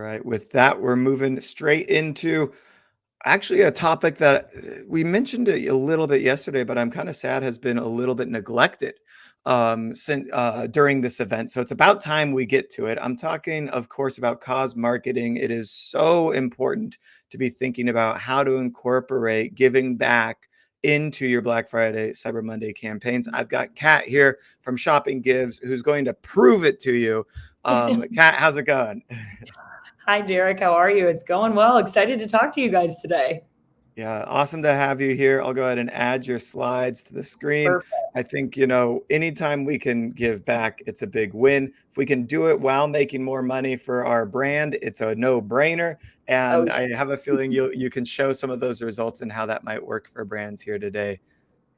Right. With that, we're moving straight into actually a topic that we mentioned it a little bit yesterday, but I'm kind of sad has been a little bit neglected since during this event. So it's about time we get to it. I'm talking, of course, about cause marketing. It is so important to be thinking about how to incorporate giving back into your Black Friday, Cyber Monday campaigns. I've got Kat here from Shopping Gives, who's going to prove it to you. Kat, how's it going? Hi, Derek. How are you? It's going well. Excited to talk to you guys today. Yeah, awesome to have you here. I'll go ahead and add your slides to the screen. Perfect. I think, anytime we can give back, it's a big win. If we can do it while making more money for our brand, it's a no-brainer. Oh, And I have a feeling you can show some of those results and how that might work for brands here today.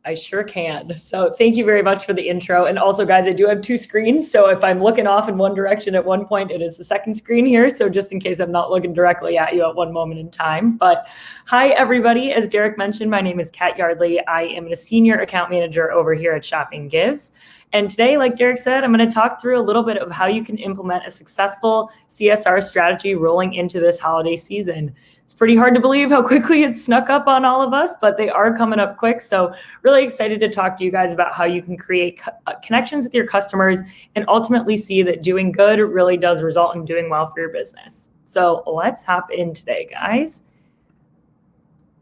I sure can. So thank you very much for the intro. And also, guys, I do have two screens. So if I'm looking off in one direction at one point, it is the second screen here. So just in case I'm not looking directly at you at one moment in time. But hi, everybody. As Derek mentioned, my name is Kat Yardley. I am a senior account manager over here at Shopping Gives. And today, like Derek said, I'm going to talk through a little bit of how you can implement a successful CSR strategy rolling into this holiday season. It's pretty hard to believe how quickly it snuck up on all of us, but they are coming up quick. So really excited to talk to you guys about how you can create connections with your customers and ultimately see that doing good really does result in doing well for your business. So let's hop in today, guys.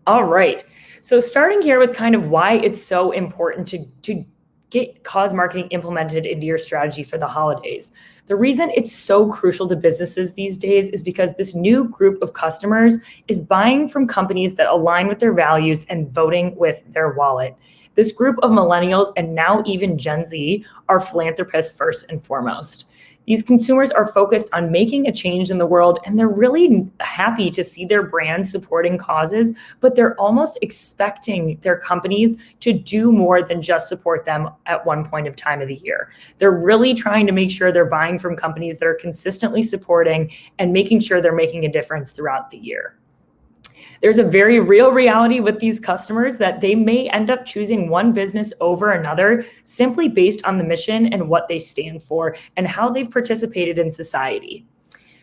All right. So starting here with kind of why it's so important to get cause marketing implemented into your strategy for the holidays. The reason it's so crucial to businesses these days is because this new group of customers is buying from companies that align with their values and voting with their wallet. This group of millennials and now even Gen Z are philanthropists first and foremost. These consumers are focused on making a change in the world, and they're really happy to see their brands supporting causes, but they're almost expecting their companies to do more than just support them at one point of time of the year. They're really trying to make sure they're buying from companies that are consistently supporting and making sure they're making a difference throughout the year. There's a very real reality with these customers that they may end up choosing one business over another simply based on the mission and what they stand for and how they've participated in society.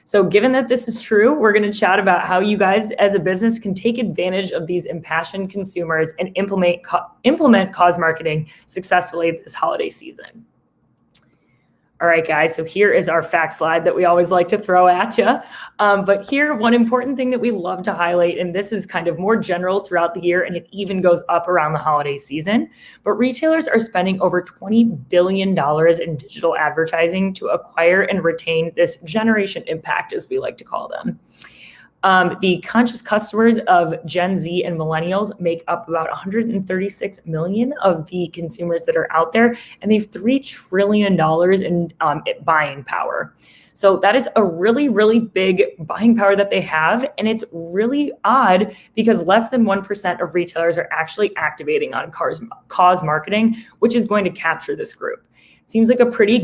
So given that this is true, we're going to chat about how you guys as a business can take advantage of these impassioned consumers and implement cause marketing successfully this holiday season. All right, guys, so here is our fact slide that we always like to throw at you. But here, one important thing that we love to highlight, and this is kind of more general throughout the year, and it even goes up around the holiday season, but retailers are spending over $20 billion in digital advertising to acquire and retain this generation impact, as we like to call them. The conscious customers of Gen Z and millennials make up about 136 million of the consumers that are out there, and they have $3 trillion in buying power. So that is a really, really big buying power that they have. And it's really odd because less than 1% of retailers are actually activating on cause marketing, which is going to capture this group. Seems like a pretty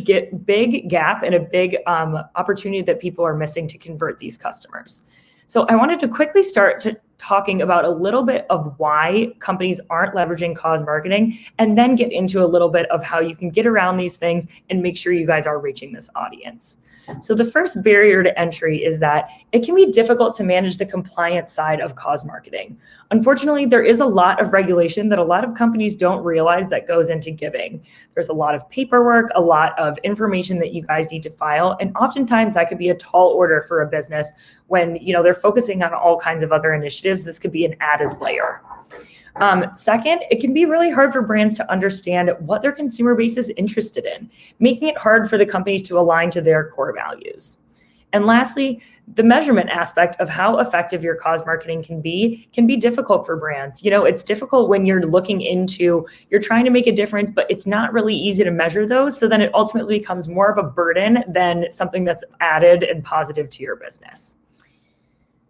big gap and a big opportunity that people are missing to convert these customers. So I wanted to quickly start talking about a little bit of why companies aren't leveraging cause marketing, and then get into a little bit of how you can get around these things and make sure you guys are reaching this audience. So the first barrier to entry is that it can be difficult to manage the compliance side of cause marketing. Unfortunately, there is a lot of regulation that a lot of companies don't realize that goes into giving. There's a lot of paperwork, a lot of information that you guys need to file, and oftentimes that could be a tall order for a business when they're focusing on all kinds of other initiatives. This could be an added layer. Second, it can be really hard for brands to understand what their consumer base is interested in, making it hard for the companies to align to their core values. And lastly, the measurement aspect of how effective your cause marketing can be difficult for brands. It's difficult when you're you're trying to make a difference, but it's not really easy to measure those. So then it ultimately becomes more of a burden than something that's added and positive to your business.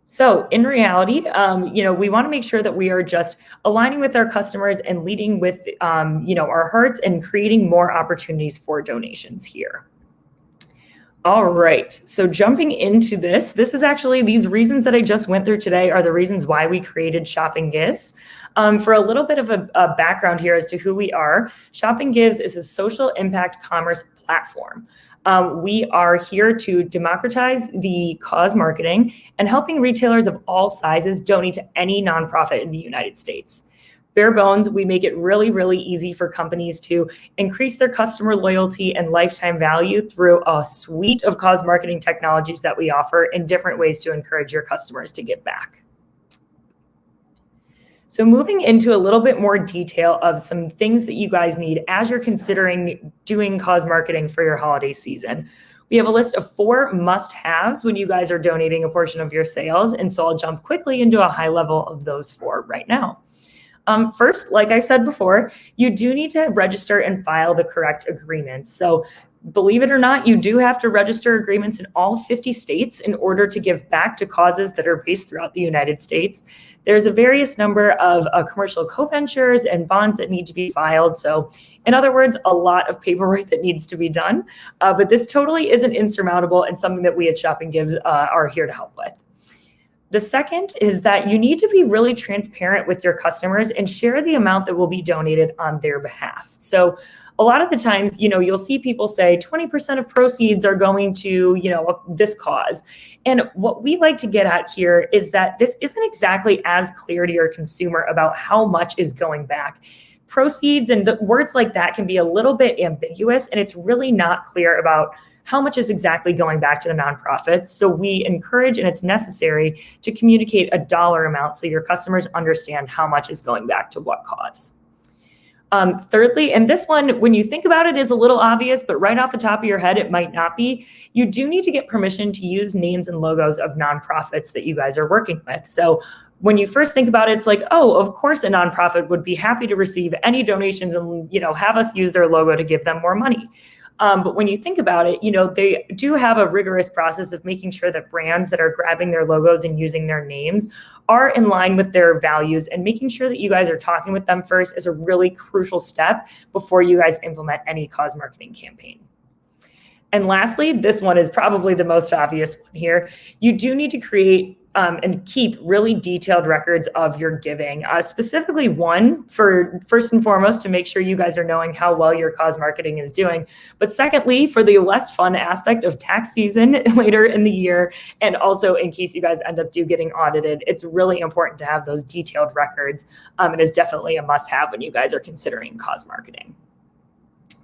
So in reality, we want to make sure that we are just aligning with our customers and leading with, our hearts and creating more opportunities for donations here. All right. So jumping into this is actually these reasons that I just went through today are the reasons why we created Shopping Gives. For a little bit of a background here as to who we are, Shopping Gives is a social impact commerce platform. We are here to democratize the cause marketing and helping retailers of all sizes donate to any nonprofit in the United States. Bare bones, we make it really, really easy for companies to increase their customer loyalty and lifetime value through a suite of cause marketing technologies that we offer in different ways to encourage your customers to give back. So moving into a little bit more detail of some things that you guys need as you're considering doing cause marketing for your holiday season. We have a list of 4 must-haves when you guys are donating a portion of your sales. And so I'll jump quickly into a high level of those 4 right now. First, like I said before, you do need to register and file the correct agreements. So believe it or not, you do have to register agreements in all 50 states in order to give back to causes that are based throughout the United States. There's a various number of commercial co-ventures and bonds that need to be filed. So in other words, a lot of paperwork that needs to be done. But this totally isn't insurmountable and something that we at Shop and Gives are here to help with. The second is that you need to be really transparent with your customers and share the amount that will be donated on their behalf. So a lot of the times, you'll see people say 20% of proceeds are going to, this cause. And what we like to get at here is that this isn't exactly as clear to your consumer about how much is going back. Proceeds and the words like that can be a little bit ambiguous, and it's really not clear about how much is exactly going back to the nonprofits. So we encourage, and it's necessary, to communicate a dollar amount so your customers understand how much is going back to what cause. Thirdly, and this one, when you think about it, is a little obvious, but right off the top of your head, it might not be. You do need to get permission to use names and logos of nonprofits that you guys are working with. So when you first think about it, it's like, oh, of course a nonprofit would be happy to receive any donations and, have us use their logo to give them more money. But when you think about it, they do have a rigorous process of making sure that brands that are grabbing their logos and using their names are in line with their values, and making sure that you guys are talking with them first is a really crucial step before you guys implement any cause marketing campaign. And lastly, this one is probably the most obvious one here. You do need to create and keep really detailed records of your giving, specifically one for first and foremost to make sure you guys are knowing how well your cause marketing is doing. But secondly, for the less fun aspect of tax season later in the year, and also in case you guys end up getting audited, it's really important to have those detailed records. It is definitely a must-have when you guys are considering cause marketing.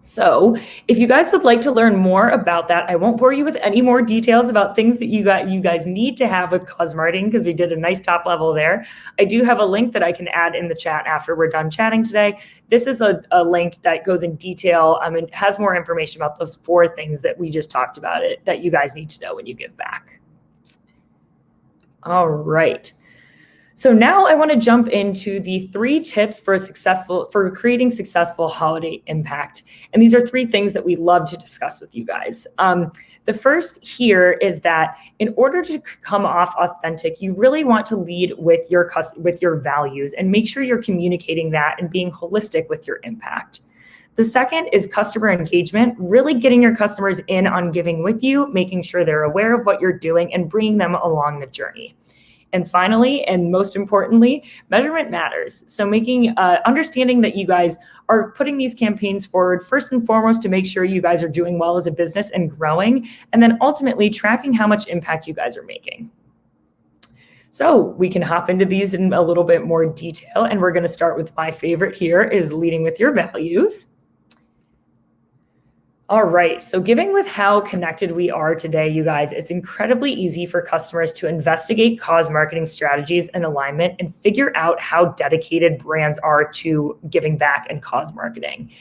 So if you guys would like to learn more about that, I won't bore you with any more details about things that you guys need to have with cause marketing, because we did a nice top level there. I do have a link that I can add in the chat after we're done chatting today. This is a link that goes in detail and has more information about those 4 things that we just talked about that you guys need to know when you give back. All right. So now I want to jump into the 3 tips for creating successful holiday impact. And these are 3 things that we love to discuss with you guys. The first here is that in order to come off authentic, you really want to lead with your values and make sure you're communicating that and being holistic with your impact. The second is customer engagement, really getting your customers in on giving with you, making sure they're aware of what you're doing and bringing them along the journey. And finally, and most importantly, measurement matters. So understanding that you guys are putting these campaigns forward first and foremost to make sure you guys are doing well as a business and growing, and then ultimately tracking how much impact you guys are making. So we can hop into these in a little bit more detail, and we're going to start with my favorite here is leading with your values. All right, so given with how connected we are today, you guys, it's incredibly easy for customers to investigate cause marketing strategies and alignment and figure out how dedicated brands are to giving back and cause marketing.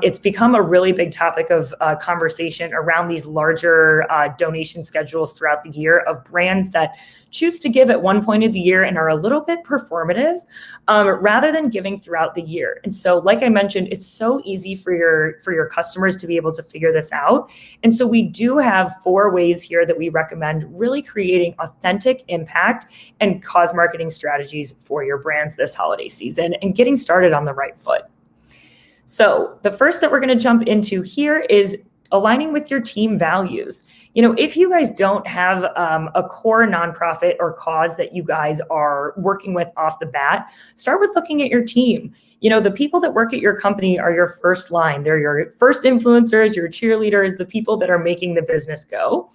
It's become a really big topic of conversation around these larger donation schedules throughout the year of brands that choose to give at one point of the year and are a little bit performative rather than giving throughout the year. And so, like I mentioned, it's so easy for your customers to be able to figure this out. And so we do have 4 ways here that we recommend really creating authentic impact and cause marketing strategies for your brands this holiday season and getting started on the right foot. So the first that we're going to jump into here is aligning with your team values. If you guys don't have a core nonprofit or cause that you guys are working with off the bat, start with looking at your team. The people that work at your company are your first line. They're your first influencers, your cheerleaders, the people that are making the business go.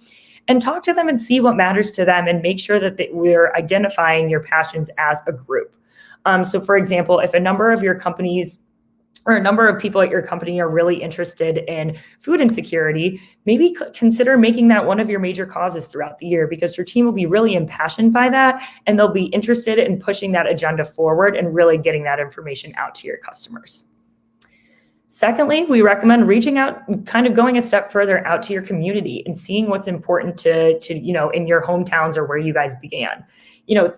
And talk to them and see what matters to them, and make sure that we're identifying your passions as a group. So for example, if a number of your companies or a number of people at your company are really interested in food insecurity, maybe consider making that one of your major causes throughout the year, because your team will be really impassioned by that, and they'll be interested in pushing that agenda forward and really getting that information out to your customers. Secondly, we recommend reaching out, kind of going a step further out to your community and seeing what's important to in your hometowns or where you guys began.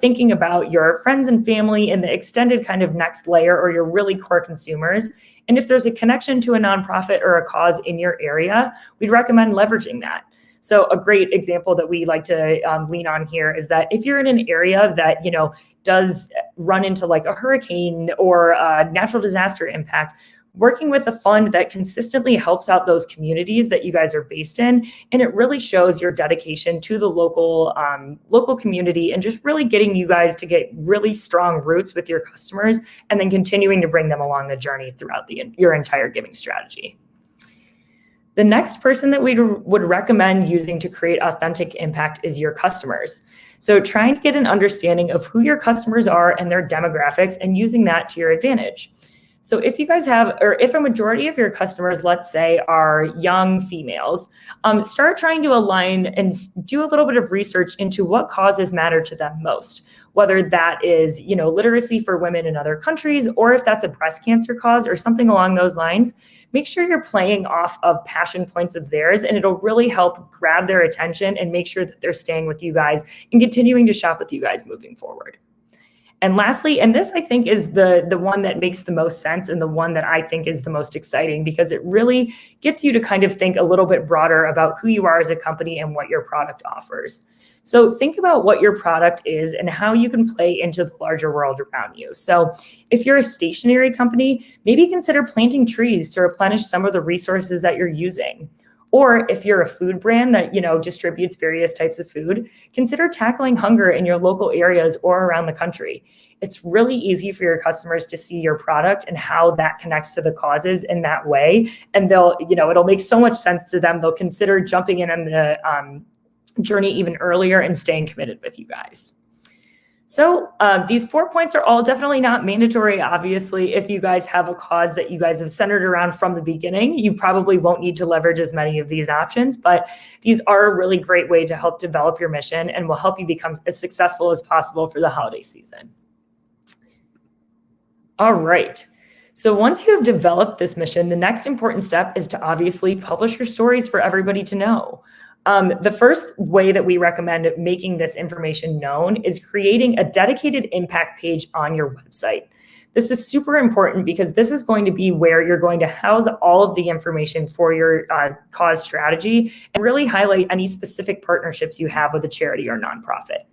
Thinking about your friends and family in the extended kind of next layer, or your really core consumers. And if there's a connection to a nonprofit or a cause in your area, we'd recommend leveraging that. So a great example that we like to lean on here is that if you're in an area that, does run into like a hurricane or a natural disaster impact, working with a fund that consistently helps out those communities that you guys are based in. And it really shows your dedication to the local community, and just really getting you guys to get really strong roots with your customers, and then continuing to bring them along the journey throughout your entire giving strategy. The next person that we would recommend using to create authentic impact is your customers. So trying to get an understanding of who your customers are and their demographics, and using that to your advantage. So if you guys have, or if a majority of your customers, let's say, are young females, start trying to align and do a little bit of research into what causes matter to them most, whether that is, literacy for women in other countries, or if that's a breast cancer cause or something along those lines. Make sure you're playing off of passion points of theirs, and it'll really help grab their attention and make sure that they're staying with you guys and continuing to shop with you guys moving forward. And lastly, and this I think is the one that makes the most sense, and the one that I think is the most exciting, because it really gets you to kind of think a little bit broader about who you are as a company and what your product offers. So think about what your product is and how you can play into the larger world around you. So if you're a stationery company, maybe consider planting trees to replenish some of the resources that you're using. Or if you're a food brand that, distributes various types of food, consider tackling hunger in your local areas or around the country. It's really easy for your customers to see your product and how that connects to the causes in that way. And they'll, it'll make so much sense to them. They'll consider jumping in on the journey even earlier and staying committed with you guys. So these 4 points are all definitely not mandatory. Obviously, if you guys have a cause that you guys have centered around from the beginning, you probably won't need to leverage as many of these options, but these are a really great way to help develop your mission, and will help you become as successful as possible for the holiday season. All right. So once you have developed this mission, the next important step is to obviously publish your stories for everybody to know. The first way that we recommend making this information known is creating a dedicated impact page on your website. This is super important, because this is going to be where you're going to house all of the information for your cause strategy, and really highlight any specific partnerships you have with a charity or nonprofit.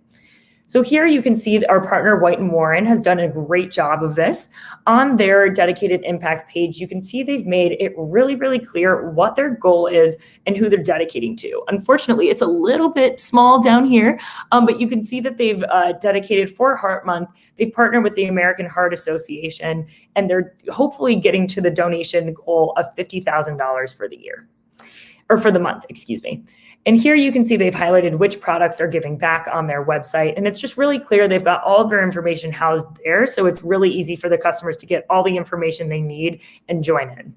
So here you can see that our partner White & Warren has done a great job of this. On their dedicated impact page, you can see they've made it really, really clear what their goal is and who they're dedicating to. Unfortunately, it's a little bit small down here, but you can see that they've dedicated for Heart Month. They've partnered with the American Heart Association, and they're hopefully getting to the donation goal of $50,000 for the year, or for the month, excuse me. And here you can see they've highlighted which products are giving back on their website. And it's just really clear they've got all of their information housed there. So it's really easy for the customers to get all the information they need and join in.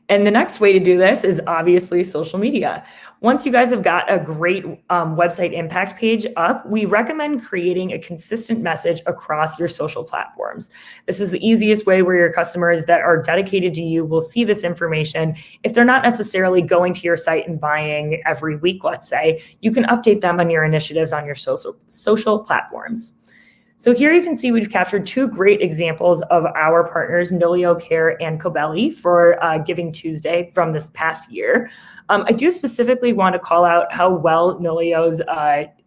And the next way to do this is obviously social media. Once you guys have got a great website impact page up, we recommend creating a consistent message across your social platforms. This is the easiest way where your customers that are dedicated to you will see this information. If they're not necessarily going to your site and buying every week, let's say, you can update them on your initiatives on your social platforms. So here you can see we've captured two great examples of our partners, Nolio Care and Cobelli, for Giving Tuesday from this past year. I do specifically want to call out how well Nolio's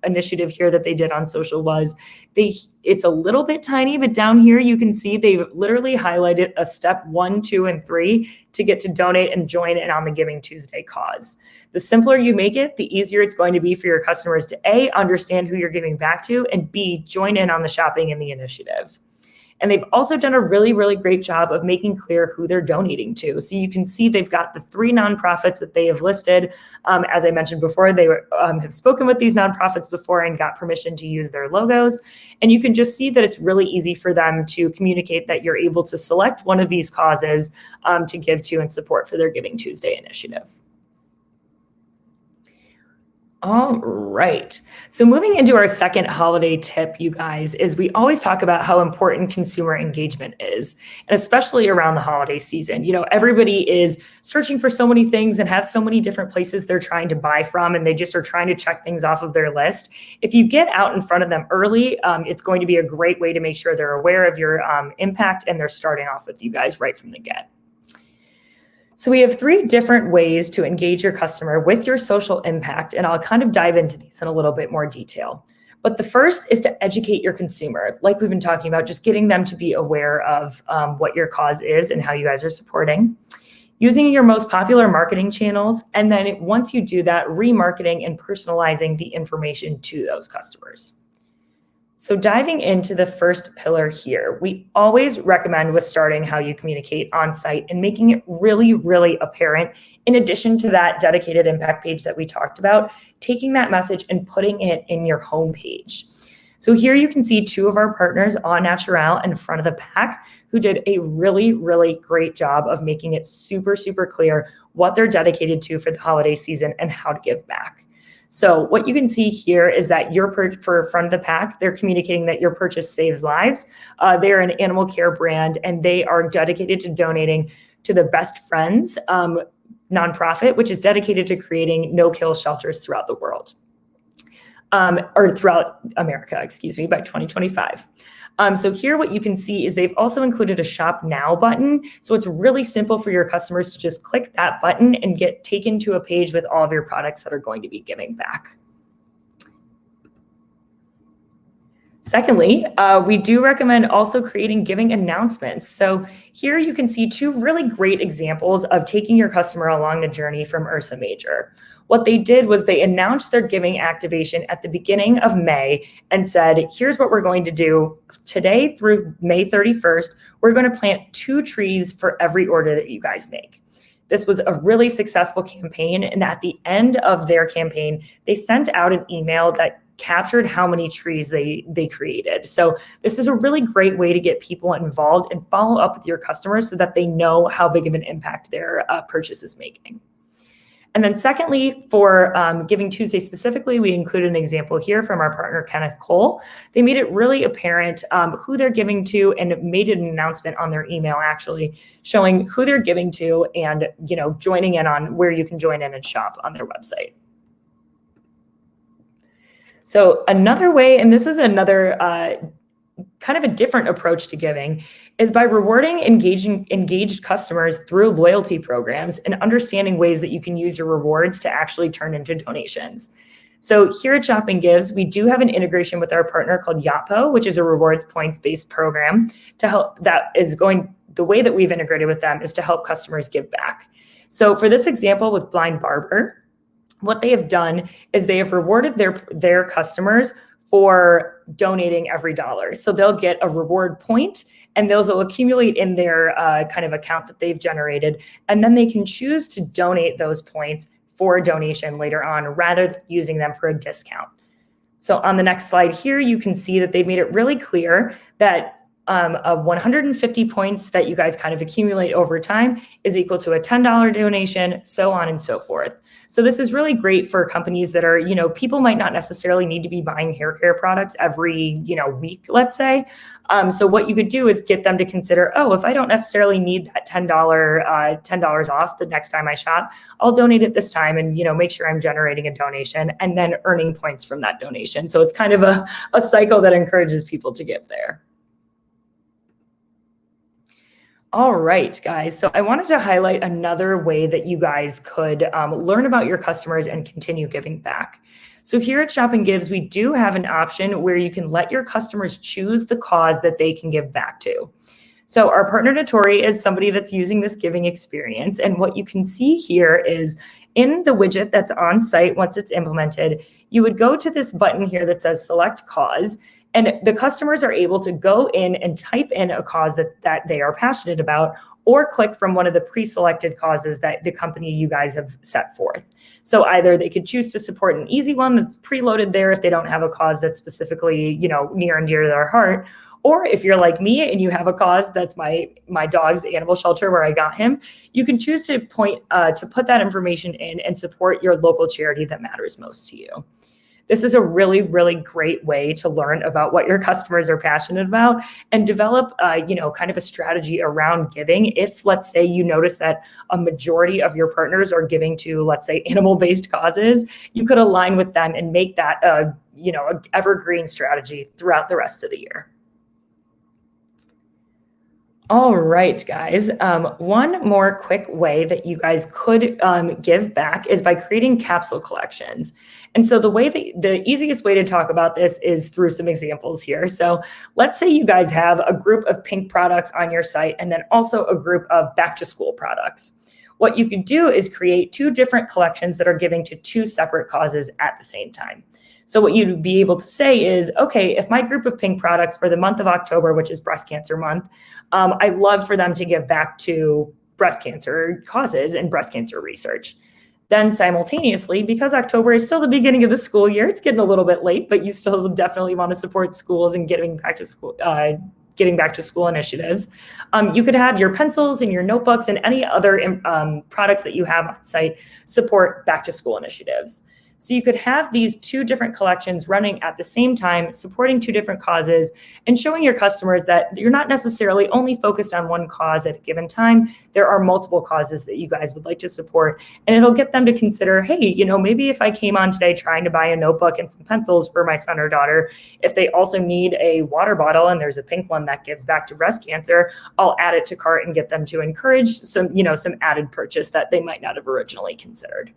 initiative here that they did on social was. It's a little bit tiny, but down here you can see they've literally highlighted a step 1, 2, and 3 to get to donate and join in on the Giving Tuesday cause. The simpler you make it, the easier it's going to be for your customers to A, understand who you're giving back to, and B, join in on the shopping and the initiative. And they've also done a really, really great job of making clear who they're donating to. So you can see they've got the 3 nonprofits that they have listed. As I mentioned before, they have spoken with these nonprofits before and got permission to use their logos. And you can just see that it's really easy for them to communicate that you're able to select one of these causes to give to and support for their Giving Tuesday initiative. All right. So moving into our second holiday tip, you guys, is we always talk about how important consumer engagement is, and especially around the holiday season. You know, everybody is searching for so many things and have so many different places they're trying to buy from, and they just are trying to check things off of their list. If you get out in front of them early, it's going to be a great way to make sure they're aware of your impact and they're starting off with you guys right from the get. So we have 3 different ways to engage your customer with your social impact, and I'll kind of dive into these in a little bit more detail. But the first is to educate your consumer, like we've been talking about, just getting them to be aware of what your cause is and how you guys are supporting. Using your most popular marketing channels, and then once you do that, remarketing and personalizing the information to those customers. So diving into the first pillar here, we always recommend with starting how you communicate on site and making it really, really apparent. In addition to that dedicated impact page that we talked about, taking that message and putting it in your homepage. So here you can see 2 of our partners, Au Naturel and Front of the Pack, who did a really, really great job of making it super, super clear what they're dedicated to for the holiday season and how to give back. So what you can see here is that for Front of the Pack, they're communicating that your purchase saves lives. They're an animal care brand, and they are dedicated to donating to the Best Friends nonprofit, which is dedicated to creating no-kill shelters throughout the world, or throughout America, by 2025. So here what you can see is they've also included a Shop Now button. So it's really simple for your customers to just click that button and get taken to a page with all of your products that are going to be giving back. Secondly, we do recommend also creating giving announcements. So here you can see 2 really great examples of taking your customer along the journey from Ursa Major. What they did was they announced their giving activation at the beginning of May and said, here's what we're going to do today through May 31st. We're going to plant 2 trees for every order that you guys make. This was a really successful campaign. And at the end of their campaign, they sent out an email that captured how many trees they created. So this is a really great way to get people involved and follow up with your customers so that they know how big of an impact their purchase is making. And then secondly, for Giving Tuesday specifically, we included an example here from our partner, Kenneth Cole. They made it really apparent who they're giving to and made an announcement on their email, actually, showing who they're giving to and, joining in on where you can join in and shop on their website. So another way, and this is another kind of a different approach to giving, is by rewarding engaged customers through loyalty programs and understanding ways that you can use your rewards to actually turn into donations. So here at Shop and Gives, we do have an integration with our partner called Yotpo, which is a rewards points-based program to help. The way that we've integrated with them is to help customers give back. So for this example with Blind Barber, what they have done is they have rewarded their customers for donating every dollar. So they'll get a reward point, and those will accumulate in their kind of account that they've generated. And then they can choose to donate those points for a donation later on, rather than using them for a discount. So on the next slide here, you can see that they've made it really clear that 150 points that you guys kind of accumulate over time is equal to a $10 donation, so on and so forth. So this is really great for companies that are, people might not necessarily need to be buying hair care products every, week, let's say. So what you could do is get them to consider, if I don't necessarily need that $10 off the next time I shop, I'll donate it this time and, make sure I'm generating a donation and then earning points from that donation. So it's kind of a cycle that encourages people to give there. All right, guys. So I wanted to highlight another way that you guys could learn about your customers and continue giving back. So here at Shop and Gives, we do have an option where you can let your customers choose the cause that they can give back to. So our partner Notori is somebody that's using this giving experience. And what you can see here is in the widget that's on site, once it's implemented, you would go to this button here that says select cause. And the customers are able to go in and type in a cause that they are passionate about, or click from one of the pre-selected causes that the company you guys have set forth. So either they could choose to support an easy one that's preloaded there if they don't have a cause that's specifically, near and dear to their heart. Or if you're like me and you have a cause that's my dog's animal shelter where I got him, you can choose to put that information in and support your local charity that matters most to you. This is a really, really great way to learn about what your customers are passionate about and develop, kind of a strategy around giving. If, let's say, you notice that a majority of your partners are giving to, let's say, animal-based causes, you could align with them and make that, an evergreen strategy throughout the rest of the year. All right, guys. One more quick way that you guys could give back is by creating capsule collections. And so the easiest way to talk about this is through some examples here. So let's say you guys have a group of pink products on your site and then also a group of back to school products. What you could do is create 2 different collections that are giving to 2 separate causes at the same time. So what you'd be able to say is, okay, if my group of pink products for the month of October, which is breast cancer month, I'd love for them to give back to breast cancer causes and breast cancer research. Then simultaneously, because October is still the beginning of the school year, it's getting a little bit late, but you still definitely want to support schools and getting back to school initiatives. You could have your pencils and your notebooks and any other products that you have on site support back to school initiatives. So you could have these 2 different collections running at the same time, supporting 2 different causes, and showing your customers that you're not necessarily only focused on one cause at a given time. There are multiple causes that you guys would like to support, and it'll get them to consider, hey, maybe if I came on today trying to buy a notebook and some pencils for my son or daughter, if they also need a water bottle and there's a pink one that gives back to breast cancer, I'll add it to cart and get them to encourage some added purchase that they might not have originally considered.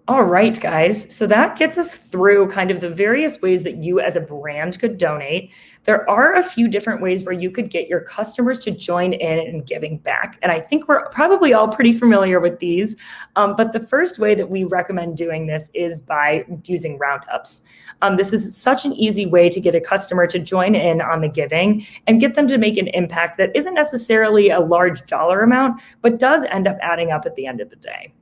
All right, guys. So that gets us through kind of the various ways that you as a brand could donate. There are a few different ways where you could get your customers to join in and giving back. And I think we're probably all pretty familiar with these. But the first way that we recommend doing this is by using roundups. This is such an easy way to get a customer to join in on the giving and get them to make an impact that isn't necessarily a large dollar amount, but does end up adding up at the end of the day.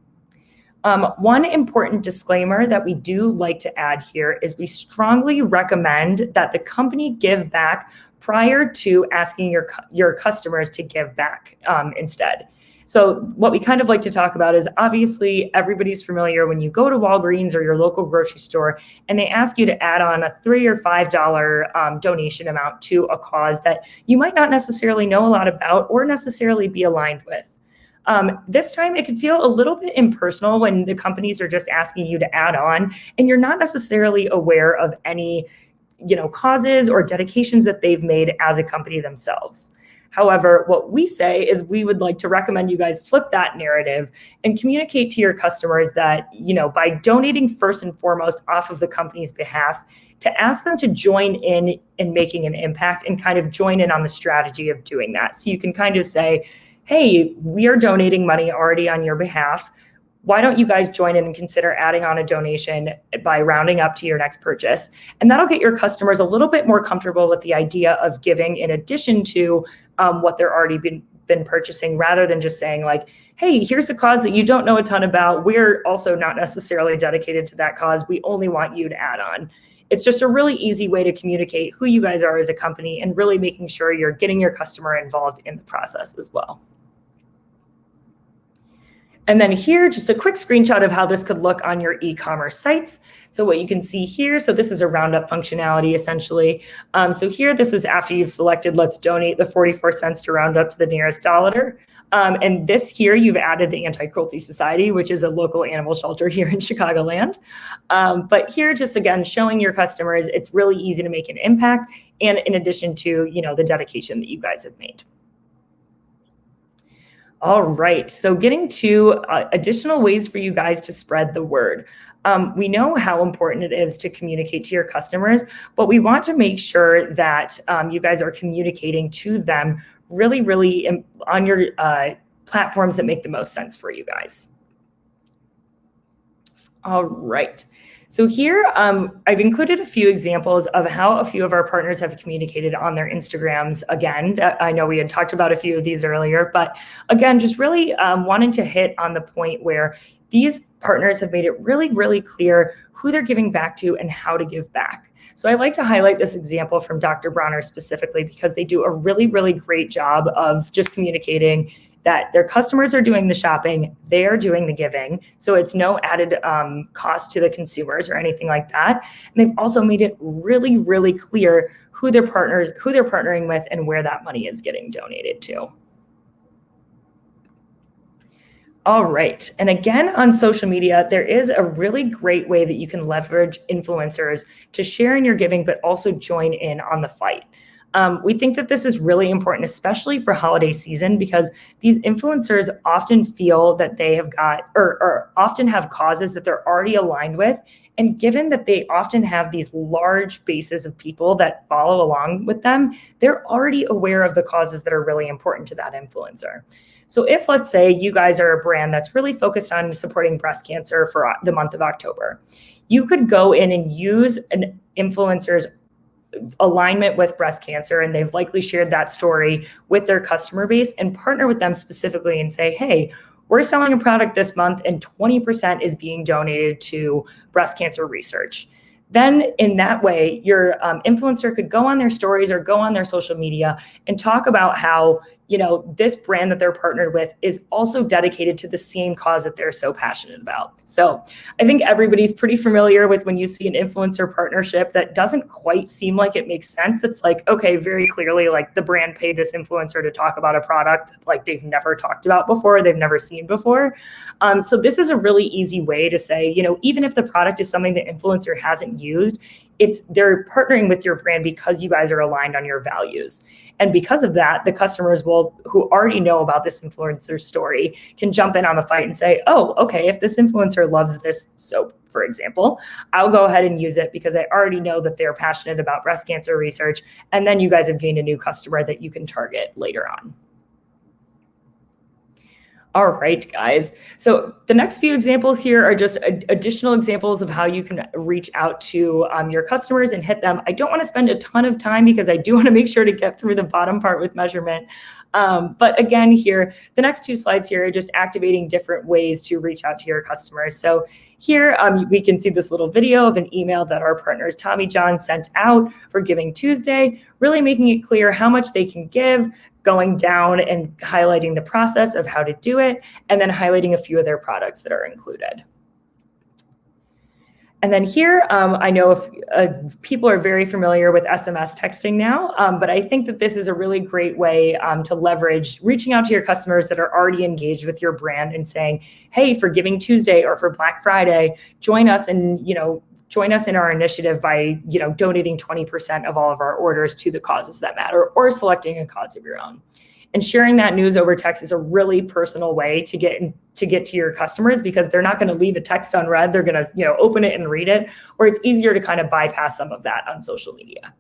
One important disclaimer that we do like to add here is we strongly recommend that the company give back prior to asking your customers to give back instead. So what we kind of like to talk about is, obviously everybody's familiar when you go to Walgreens or your local grocery store and they ask you to add on a $3 or $5 donation amount to a cause that you might not necessarily know a lot about or necessarily be aligned with. This time it can feel a little bit impersonal when the companies are just asking you to add on and you're not necessarily aware of any, causes or dedications that they've made as a company themselves. However, what we say is we would like to recommend you guys flip that narrative and communicate to your customers that, by donating first and foremost off of the company's behalf, to ask them to join in making an impact and kind of join in on the strategy of doing that. So you can kind of say, hey, we are donating money already on your behalf. Why don't you guys join in and consider adding on a donation by rounding up to your next purchase? And that'll get your customers a little bit more comfortable with the idea of giving in addition to what they're already been purchasing, rather than just saying like, hey, here's a cause that you don't know a ton about. We're also not necessarily dedicated to that cause. We only want you to add on. It's just a really easy way to communicate who you guys are as a company and really making sure you're getting your customer involved in the process as well. And then here, just a quick screenshot of how this could look on your e-commerce sites. So what you can see here, so this is a roundup functionality essentially. So here, this is after you've selected, let's donate the 44 cents to round up to the nearest dollar. And this here, you've added the Anti-Cruelty Society, which is a local animal shelter here in Chicagoland. But here, just again, showing your customers, it's really easy to make an impact. and in addition to, the dedication that you guys have made. All right, so getting to additional ways for you guys to spread the word. We know how important it is to communicate to your customers, but we want to make sure that you guys are communicating to them really on your platforms that make the most sense for you guys. All right. So here, I've included a few examples of how a few of our partners have communicated on their Instagrams. Again, I know we had talked about a few of these earlier, but again, just really wanting to hit on the point where these partners have made it really clear who they're giving back to and how to give back. So I like to highlight this example from Dr. Bronner specifically because they do a really great job of just communicating that their customers are doing the shopping, they are doing the giving. So it's no added cost to the consumers or anything like that. And they've also made it really clear who they're partnering with and where that money is getting donated to. All right. And again, on social media, there is a really great way that you can leverage influencers to share in your giving, but also join in on the fight. We think that this is really important, especially for holiday season, because these influencers often feel that they have got or often have causes that they're already aligned with. And given that they often have these large bases of people that follow along with them, they're already aware of the causes that are really important to that influencer. So if, let's say, you guys are a brand that's really focused on supporting breast cancer for the month of October, you could go in and use an influencer's alignment with breast cancer, and they've likely shared that story with their customer base, and partner with them specifically and say, hey, we're selling a product this month and 20% is being donated to breast cancer research. Then in that way, your influencer could go on their stories or go on their social media and talk about how, this brand that they're partnered with is also dedicated to the same cause that they're so passionate about. So I think everybody's pretty familiar with when you see an influencer partnership that doesn't quite seem like it makes sense. It's like, okay, very clearly, like the brand paid this influencer to talk about a product like they've never talked about before, they've never seen before. So this is a really easy way to say, even if the product is something the influencer hasn't used, they're partnering with your brand because you guys are aligned on your values. And because of that, the customers who already know about this influencer story can jump in on the fight and say, oh, okay, if this influencer loves this soap, for example, I'll go ahead and use it because I already know that they're passionate about breast cancer research. And then you guys have gained a new customer that you can target later on. All right, guys. So the next few examples here are just additional examples of how you can reach out to your customers and hit them. I don't want to spend a ton of time because I do want to make sure to get through the bottom part with measurement. But again, here, the next two slides here are just activating different ways to reach out to your customers. So here we can see this little video of an email that our partners Tommy John sent out for Giving Tuesday, really making it clear how much they can give, going down and highlighting the process of how to do it, and then highlighting a few of their products that are included. And then here, I know if people are very familiar with SMS texting now, but I think that this is a really great way to leverage reaching out to your customers that are already engaged with your brand and saying, hey, for Giving Tuesday or for Black Friday, join us in our initiative by, donating 20% of all of our orders to the causes that matter, or selecting a cause of your own. And sharing that news over text is a really personal way to get to your customers, because they're not going to leave a text unread. They're going to, open it and read it, or it's easier to kind of bypass some of that on social media.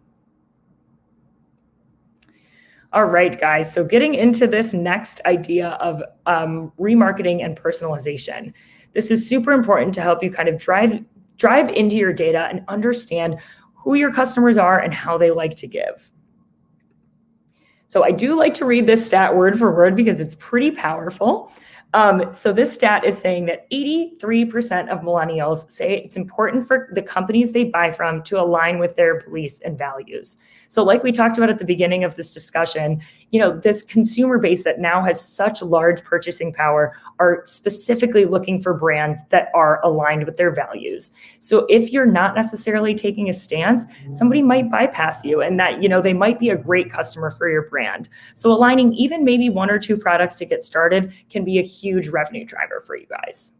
All right, guys. So getting into this next idea of remarketing and personalization. This is super important to help you kind of drive into your data and understand who your customers are and how they like to give. So I do like to read this stat word for word because it's pretty powerful. So this stat is saying that 83% of millennials say it's important for the companies they buy from to align with their beliefs and values. So like we talked about at the beginning of this discussion, this consumer base that now has such large purchasing power are specifically looking for brands that are aligned with their values. So if you're not necessarily taking a stance, somebody might bypass you, and that, they might be a great customer for your brand. So aligning even maybe one or two products to get started can be a huge revenue driver for you guys.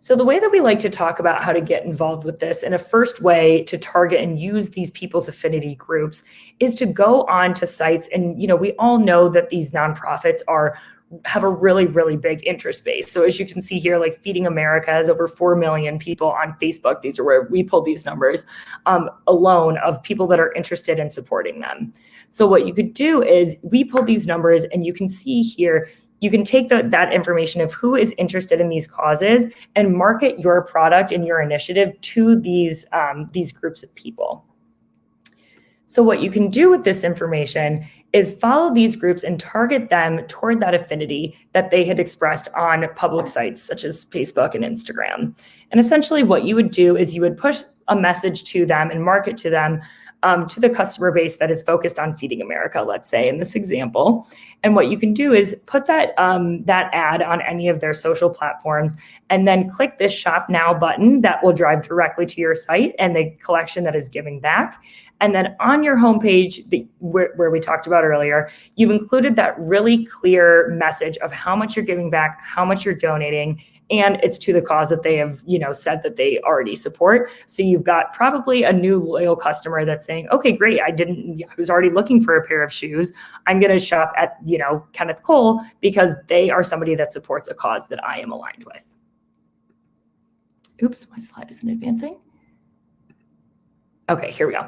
So the way that we like to talk about how to get involved with this, and a first way to target and use these people's affinity groups is to go on to sites. And, we all know that these nonprofits have a really, really big interest base. So as you can see here, like Feeding America has over 4 million people on Facebook. These are where we pulled these numbers alone of people that are interested in supporting them. So what you could do is we pulled these numbers, and you can see here, you can take that information of who is interested in these causes and market your product and your initiative to these groups of people. So what you can do with this information is follow these groups and target them toward that affinity that they had expressed on public sites such as Facebook and Instagram. And essentially what you would do is you would push a message to them and market to them to the customer base that is focused on Feeding America, let's say in this example. And what you can do is put that ad on any of their social platforms, and then click this Shop Now button that will drive directly to your site and the collection that is giving back. And then on your homepage, where we talked about earlier, you've included that really clear message of how much you're giving back, how much you're donating, and it's to the cause that they have, said that they already support. So you've got probably a new loyal customer that's saying, okay, great. I was already looking for a pair of shoes. I'm going to shop at, Kenneth Cole because they are somebody that supports a cause that I am aligned with. Oops, my slide isn't advancing. Okay, here we go.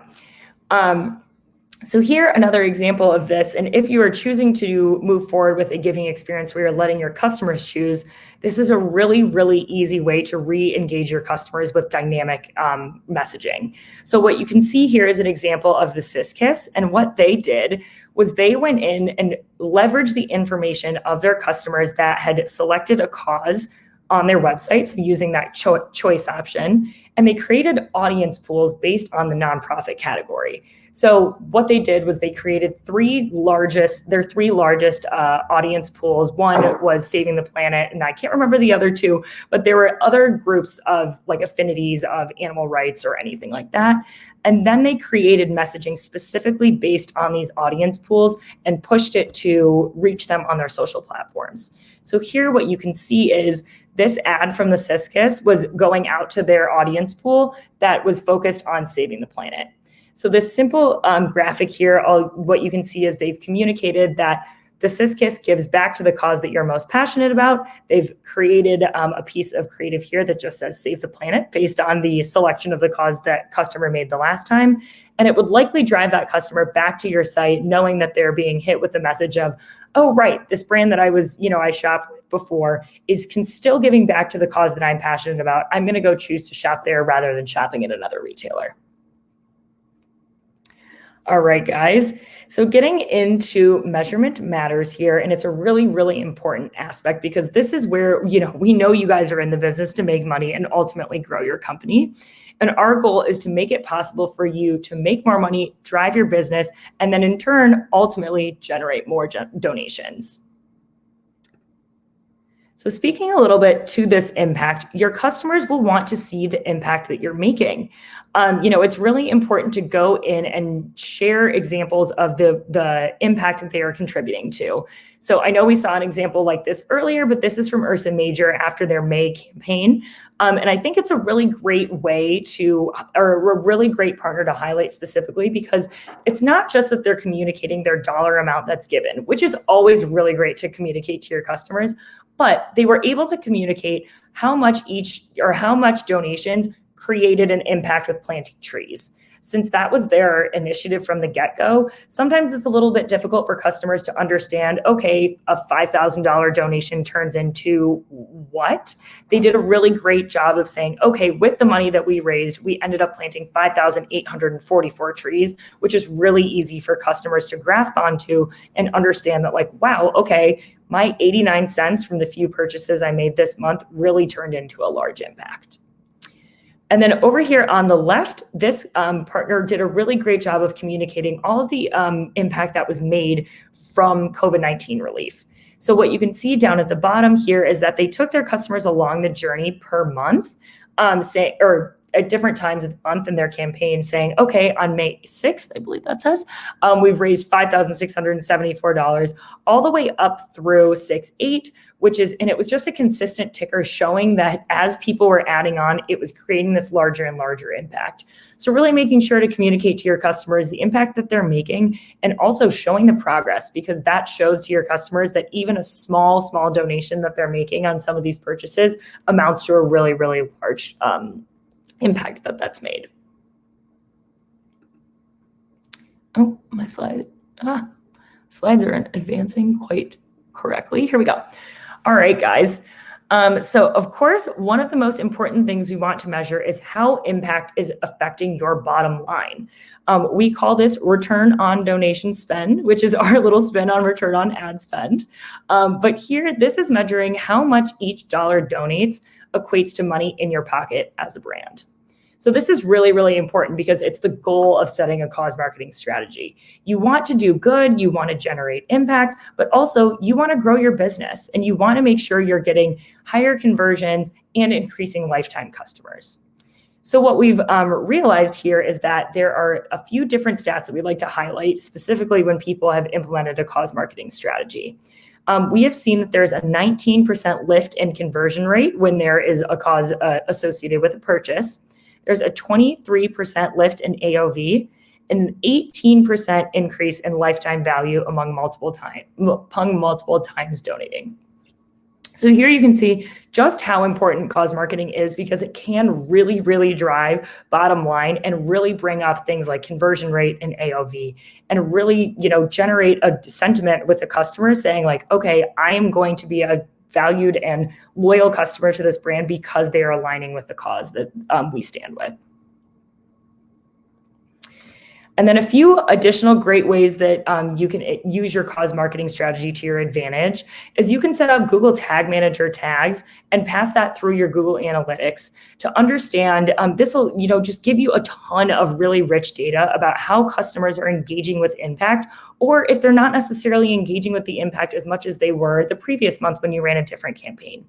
So here, another example of this, and if you are choosing to move forward with a giving experience where you're letting your customers choose, this is a really, really easy way to re-engage your customers with dynamic messaging. So what you can see here is an example of the SysKiss, and what they did was they went in and leveraged the information of their customers that had selected a cause on their website, so using that choice option, and they created audience pools based on the nonprofit category. So what they did was they created their three largest audience pools. One was Saving the Planet, and I can't remember the other two, but there were other groups of like affinities of animal rights or anything like that. And then they created messaging specifically based on these audience pools and pushed it to reach them on their social platforms. So here what you can see is this ad from the SysKiss was going out to their audience pool that was focused on saving the planet. So this simple graphic here, what you can see is they've communicated that the SysKiss gives back to the cause that you're most passionate about. They've created a piece of creative here that just says save the planet based on the selection of the cause that customer made the last time. And it would likely drive that customer back to your site knowing that they're being hit with the message of, oh, right, this brand that I shopped with before is still giving back to the cause that I'm passionate about. I'm going to go choose to shop there rather than shopping at another retailer. All right, guys. So getting into measurement matters here, and it's a really, really important aspect because this is where, we know you guys are in the business to make money and ultimately grow your company. And our goal is to make it possible for you to make more money, drive your business, and then in turn, ultimately generate more donations. So speaking a little bit to this impact, your customers will want to see the impact that you're making. It's really important to go in and share examples of the impact that they are contributing to. So I know we saw an example like this earlier, but this is from Ursa Major after their May campaign. And I think it's a really great way or a really great partner to highlight specifically because it's not just that they're communicating their dollar amount that's given, which is always really great to communicate to your customers, but they were able to communicate how much donations created an impact with planting trees. Since that was their initiative from the get-go, sometimes it's a little bit difficult for customers to understand, okay, a $5,000 donation turns into what? They did a really great job of saying, okay, with the money that we raised, we ended up planting 5,844 trees, which is really easy for customers to grasp onto and understand that like, wow, okay, my 89 cents from the few purchases I made this month really turned into a large impact. And then over here on the left, this partner did a really great job of communicating all of the impact that was made from COVID-19 relief. So what you can see down at the bottom here is that they took their customers along the journey per month, or at different times of the month in their campaign saying, okay, on May 6th, I believe that says, we've raised $5,674 all the way up through 6/8, and it was just a consistent ticker showing that as people were adding on, it was creating this larger and larger impact. So really making sure to communicate to your customers the impact that they're making, and also showing the progress, because that shows to your customers that even a small donation that they're making on some of these purchases amounts to a really, really large impact that's made. Oh, my slides aren't advancing quite correctly. Here we go. All right, guys. So of course, one of the most important things we want to measure is how impact is affecting your bottom line. We call this return on donation spend, which is our little spin on return on ad spend. But here, this is measuring how much each dollar donates equates to money in your pocket as a brand. So this is really, really important because it's the goal of setting a cause marketing strategy. You want to do good, you want to generate impact, but also you want to grow your business, and you want to make sure you're getting higher conversions and increasing lifetime customers. So what we've realized here is that there are a few different stats that we'd like to highlight, specifically when people have implemented a cause marketing strategy. We have seen that there's a 19% lift in conversion rate when there is a cause associated with a purchase. There's a 23% lift in AOV, and an 18% increase in lifetime value among multiple times donating. So here you can see just how important cause marketing is, because it can really, really drive bottom line and really bring up things like conversion rate and AOV, and really, generate a sentiment with the customer saying like, okay, I am going to be a valued and loyal customer to this brand because they are aligning with the cause that we stand with. And then a few additional great ways that you can use your cause marketing strategy to your advantage is you can set up Google Tag Manager tags and pass that through your Google Analytics to understand. This will, just give you a ton of really rich data about how customers are engaging with impact, or if they're not necessarily engaging with the impact as much as they were the previous month when you ran a different campaign.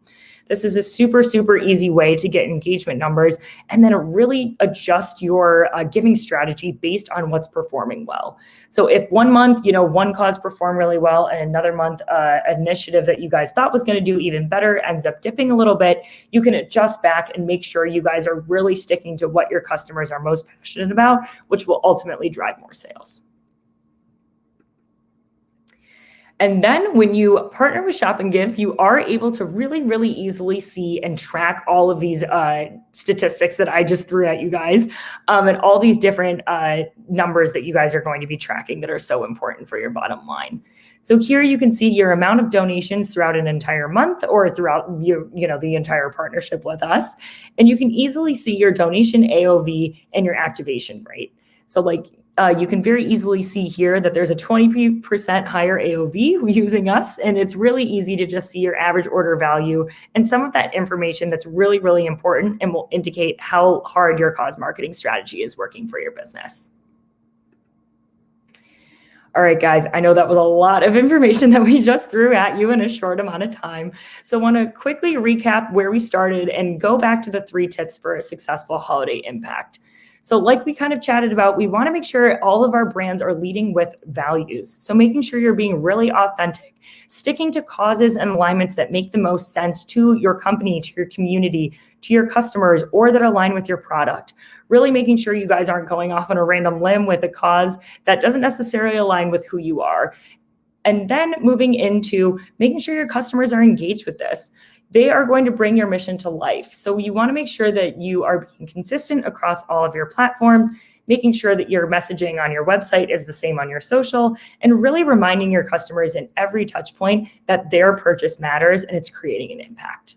This is a super, super easy way to get engagement numbers and then really adjust your giving strategy based on what's performing well. So if one month, one cause performed really well, and another month, an initiative that you guys thought was going to do even better ends up dipping a little bit, you can adjust back and make sure you guys are really sticking to what your customers are most passionate about, which will ultimately drive more sales. And then when you partner with Shop and Gives, you are able to really, really easily see and track all of these statistics that I just threw at you guys, and all these different numbers that you guys are going to be tracking that are so important for your bottom line. So here you can see your amount of donations throughout an entire month or throughout the entire partnership with us. And you can easily see your donation AOV and your activation rate. So you can very easily see here that there's a 20% higher AOV using us, and it's really easy to just see your average order value and some of that information that's really, really important and will indicate how hard your cause marketing strategy is working for your business. All right, guys, I know that was a lot of information that we just threw at you in a short amount of time. So I want to quickly recap where we started and go back to the 3 tips for a successful holiday impact. So like we kind of chatted about, we want to make sure all of our brands are leading with values. So making sure you're being really authentic, sticking to causes and alignments that make the most sense to your company, to your community, to your customers, or that align with your product. Really making sure you guys aren't going off on a random limb with a cause that doesn't necessarily align with who you are. And then moving into making sure your customers are engaged with this. They are going to bring your mission to life. So you want to make sure that you are being consistent across all of your platforms, making sure that your messaging on your website is the same on your social, and really reminding your customers in every touch point that their purchase matters and it's creating an impact.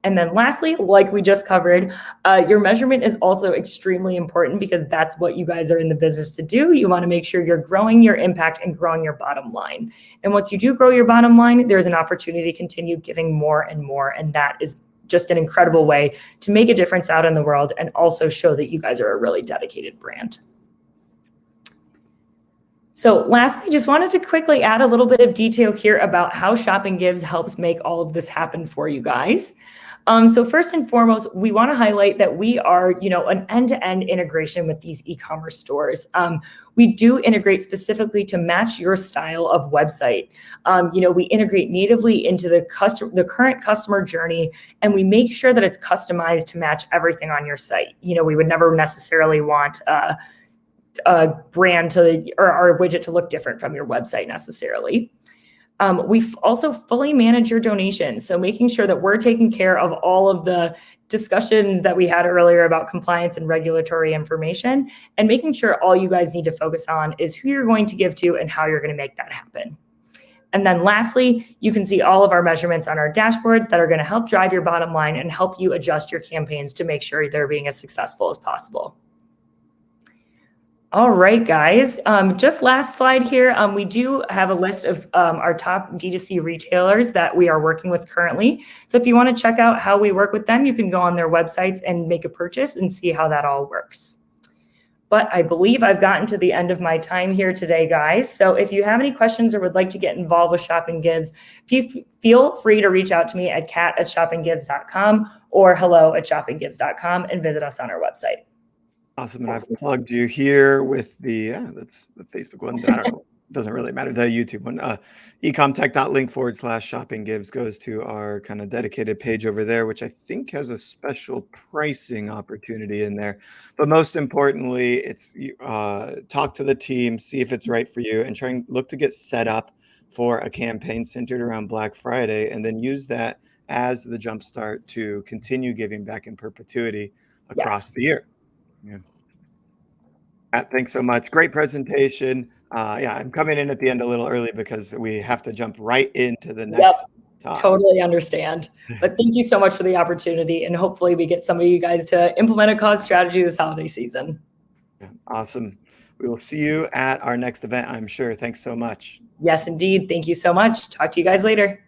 And then lastly, like we just covered, your measurement is also extremely important because that's what you guys are in the business to do. You want to make sure you're growing your impact and growing your bottom line. And once you do grow your bottom line, there's an opportunity to continue giving more and more. And that is just an incredible way to make a difference out in the world and also show that you guys are a really dedicated brand. So lastly, just wanted to quickly add a little bit of detail here about how Shop and Gives helps make all of this happen for you guys. So first and foremost, we want to highlight that we are, an end-to-end integration with these e-commerce stores. We do integrate specifically to match your style of website. We integrate natively into the current customer journey, and we make sure that it's customized to match everything on your site. We would never necessarily want a brand or our widget to look different from your website necessarily. We also fully manage your donations. So making sure that we're taking care of all of the discussion that we had earlier about compliance and regulatory information, and making sure all you guys need to focus on is who you're going to give to and how you're going to make that happen. And then lastly, you can see all of our measurements on our dashboards that are going to help drive your bottom line and help you adjust your campaigns to make sure they're being as successful as possible. All right, guys. Just last slide here. We do have a list of our top Ddc retailers that we are working with currently. So if you want to check out how we work with them, you can go on their websites and make a purchase and see how that all works. But I believe I've gotten to the end of my time here today, guys. So if you have any questions or would like to get involved with Shopping Gives, feel free to reach out to me at kat@shoppinggives.com or hello@shoppinggives.com and visit us on our website. Awesome. And I've plugged you here with that's the Facebook one. I don't know. Doesn't really matter. The YouTube one. ecomtech.link/shopping gives goes to our kind of dedicated page over there, which I think has a special pricing opportunity in there. But most importantly, it's talk to the team, see if it's right for you, and try and look to get set up for a campaign centered around Black Friday, and then use that as the jumpstart to continue giving back in perpetuity across the year. Yeah. Matt, thanks so much. Great presentation. I'm coming in at the end a little early because we have to jump right into the next topic. Totally understand. But thank you so much for the opportunity, and hopefully we get some of you guys to implement a cause strategy this holiday season. Yeah, awesome. We will see you at our next event, I'm sure. Thanks so much. Yes, indeed. Thank you so much. Talk to you guys later.